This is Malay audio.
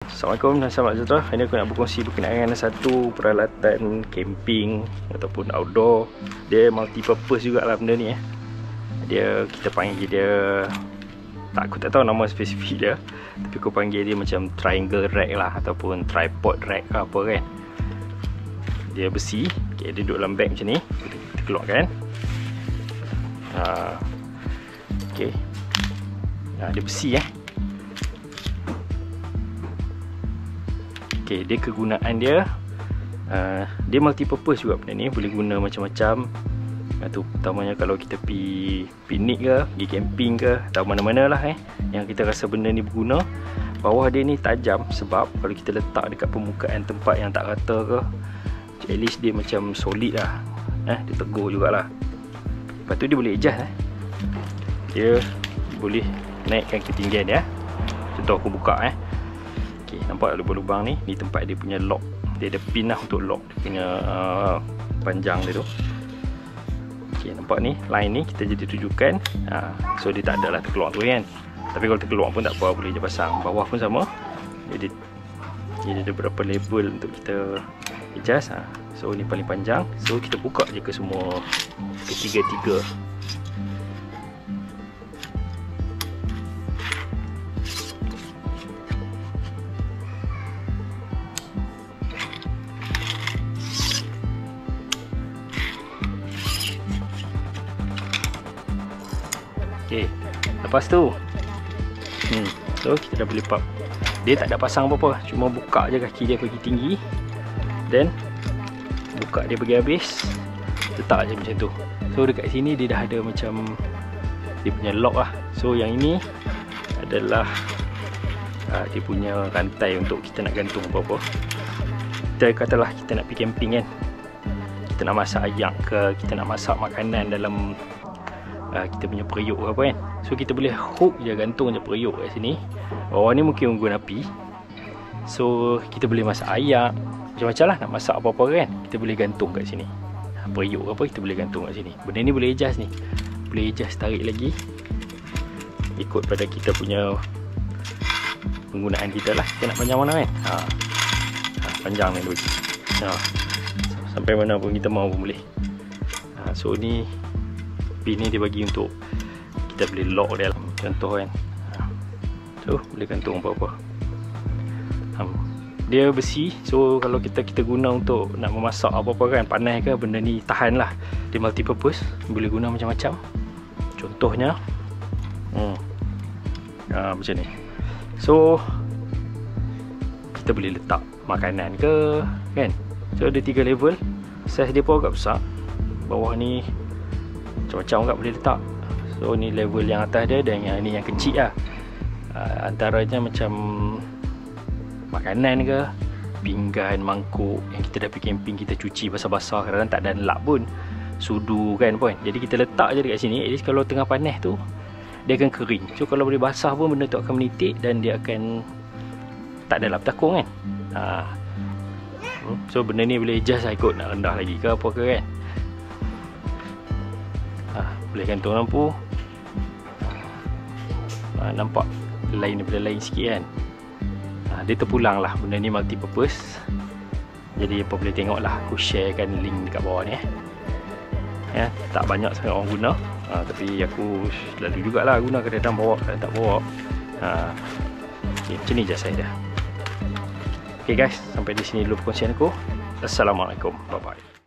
Assalamualaikum dan selamat sejahtera. Hari ini aku nak berkongsi berkenaan satu peralatan camping ataupun outdoor. Dia multi-purpose jugalah benda ni kita panggil dia, aku tak tahu nama spesifik dia, tapi aku panggil dia macam triangle rack lah, ataupun tripod rack ke apa kan. Dia besi, dia duduk dalam bag macam ni. Kita keluarkan. Dia besi dia kegunaan dia dia multi-purpose juga benda ni, boleh guna macam-macam. Itu utamanya kalau kita pergi piknik ke, pergi camping ke, atau mana-mana lah yang kita rasa benda ni berguna. Bawah dia ni tajam, sebab kalau kita letak dekat permukaan tempat yang tak rata ke, at least dia macam solid lah, dia tegur jugalah. Lepas tu dia boleh adjust dia boleh naikkan ketinggian dia. Contoh aku buka nampak lubang-lubang ni tempat dia punya lock. Dia ada pin lah untuk lock dia punya panjang dia tu. Nampak ni, line ni kita jadi tujukan. So dia tak ada lah terkeluar tu kan. Tapi kalau terkeluar pun tak apa, boleh je pasang. Bawah pun sama. Jadi ada beberapa level untuk kita adjust. So ni paling panjang. So kita buka je ke semua ketiga-tiga. Lepas tu so kita dah boleh pop. Dia tak ada pasang apa-apa, cuma buka je kaki dia pergi tinggi, then buka dia pergi habis, letak je macam tu. So dekat sini dia dah ada macam dia punya lock lah. So yang ini adalah dia punya rantai untuk kita nak gantung apa-apa. Kita katalah kita nak pergi camping kan, kita nak masak ayak ke, kita nak masak makanan dalam kita punya periuk ke apa kan. So kita boleh hook je, gantung je periuk kat sini. Bawah ni mungkin unggun api. So kita boleh masak ayak, macam-macam lah, nak masak apa-apa kan, kita boleh gantung kat sini. Periuk apa kita boleh gantung kat sini. Benda ni boleh adjust ni, boleh adjust tarik lagi ikut pada kita punya penggunaan kita lah. Kita nak panjang mana kan, panjang ni dulu, sampai mana pun kita mahu pun boleh. So ni pin ni dia bagi untuk kita boleh lock dia lah, contoh kan. So boleh gantung apa-apa. Dia besi, so kalau kita guna untuk nak memasak apa-apa kan, panas ke, benda ni tahan lah. Dia multi purpose, boleh guna macam-macam. Contohnya macam ni. So kita boleh letak makanan ke kan. So ada 3 level. Saiz dia pun agak besar. Bawah ni macam-macam agak boleh letak. So ni level yang atas dia, dan yang ni yang kecil lah. Antaranya macam makanan ke, pinggan, mangkuk yang kita dah pergi camping, kita cuci basah-basah, kadang-kadang tak ada lap pun, sudu kan pun. Jadi kita letak je dekat sini, at least kalau tengah panas tu dia akan kering. So kalau boleh basah pun benda tu akan menitik, dan dia akan tak ada lap takung kan. So benda ni boleh adjust lah, ikut nak rendah lagi ke apa ke kan. Boleh gantung lampu. Nampak lain daripada lain sikit kan. Dia terpulang lah, benda ni multi purpose. Jadi apa boleh tengok lah, aku sharekan link dekat bawah ni tak banyak sangat orang guna, tapi aku selalu jugalah guna, kadang-kadang bawa, kadang tak bawa. Macam ni je saya dah. Okay guys, sampai di sini dulu perkongsian aku. Assalamualaikum, bye bye.